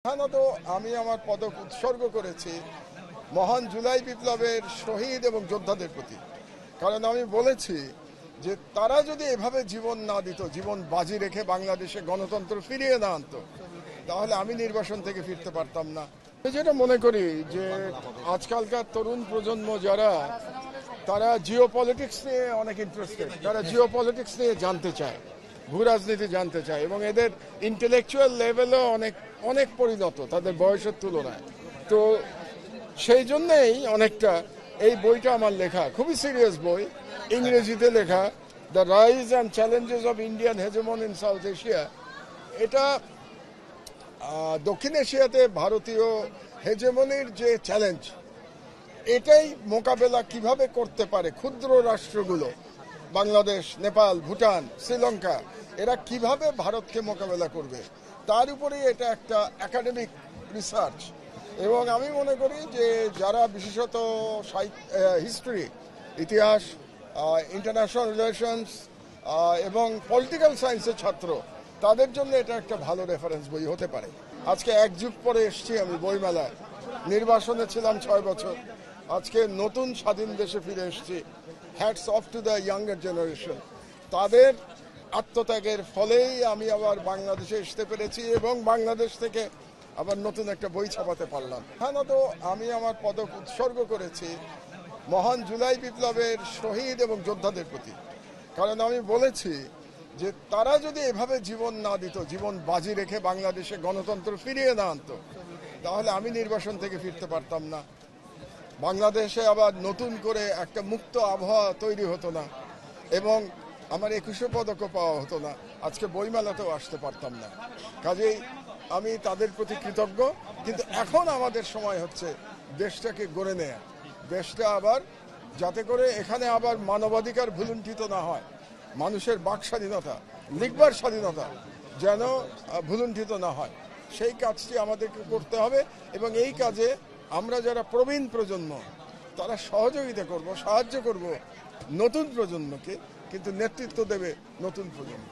প্রধানত আমি আমার পদক উৎসর্গ করেছি মহান জুলাই বিপ্লবের শহীদ এবং যোদ্ধাদের প্রতি। কারণ আমি বলেছি যে তারা যদি এভাবে জীবন না দিত, জীবন বাজি রেখে বাংলাদেশে গণতন্ত্র ফিরিয়ে না আনতো, তাহলে আমি নির্বাসন থেকে ফিরতে পারতাম না। আমি যেটা মনে করি যে আজকালকার তরুণ প্রজন্ম যারা, তারা জিও পলিটিক্স নিয়ে অনেক ইন্টারেস্টেড, তারা জিও পলিটিক্স নিয়ে জানতে চায়, ভূ রাজনীতি জানতে চায়, এবং এদের ইন্টেলেকচুয়াল লেভেলও অনেক অনেক পরিণত তাদের বয়সের তুলনায়। তো সেই জন্যেই অনেকটা এই বইটা আমার লেখা, খুবই সিরিয়াস বই, ইংরেজিতে লেখা, the rise and challenges of Indian hegemon in South Asia. এটা দক্ষিণ এশিয়াতে ভারতীয় হেজেমনির যে চ্যালেঞ্জ, এটাই মোকাবেলা কিভাবে করতে পারে ক্ষুদ্র রাষ্ট্রগুলো, বাংলাদেশ, নেপাল, ভুটান, শ্রীলঙ্কা, এরা কিভাবে ভারতকে মোকাবেলা করবে, তার উপরেই এটা একটা একাডেমিক রিসার্চ। এবং আমি মনে করি যে যারা বিশেষত হিস্ট্রি, ইতিহাস, ইন্টারন্যাশনাল রিলেশনস এবং পলিটিক্যাল সায়েন্সের ছাত্র, তাদের জন্য এটা একটা ভালো রেফারেন্স বই হতে পারে। আজকে এক যুগ পরে এসছি আমি বইমেলায়, নির্বাসনে ছিলাম 6 বছর, আজকে নতুন স্বাধীন দেশে ফিরে এসেছি। Hats off to the younger generation. তাদের আত্মত্যাগের ফলেই আমি আবার বাংলাদেশে আসতে পেরেছি এবং বাংলাদেশ থেকে আবার নতুন একটা বই ছাপাতে পারলাম। প্রধানত আমি আমার পদক উৎসর্গ করেছি মহান জুলাই বিপ্লবের শহীদ এবং যোদ্ধাদের প্রতি। কারণ আমি বলেছি যে তারা যদি এভাবে জীবন না দিত, জীবন বাজি রেখে বাংলাদেশে গণতন্ত্র ফিরিয়ে না আনতো, তাহলে আমি নির্বাসন থেকে ফিরতে পারতাম না, বাংলাদেশে আবার নতুন করে একটা মুক্ত আবহাওয়া তৈরি হতো না, এবং আমার 21 পদকও পাওয়া হতো না, আজকে বইমেলাতেও আসতে পারতাম না। কাজেই আমি তাদের প্রতি কৃতজ্ঞ। কিন্তু এখন আমাদের সময় হচ্ছে দেশটাকে গড়ে নেয়া, দেশটা আবার যাতে করে এখানে আবার মানবাধিকার ভুলুণ্ঠিত না হয়, মানুষের বাক স্বাধীনতা, লিখবার স্বাধীনতা যেন ভুলুণ্ঠিত না হয়, সেই কাজটি আমাদেরকে করতে হবে। এবং এই কাজে আমরা যারা প্রবীণ প্রজন্ম, তারা সহযোগিতা করব, সাহায্য করব নতুন প্রজন্মকে, কিন্তু নেতৃত্ব দেবে নতুন প্রজন্ম।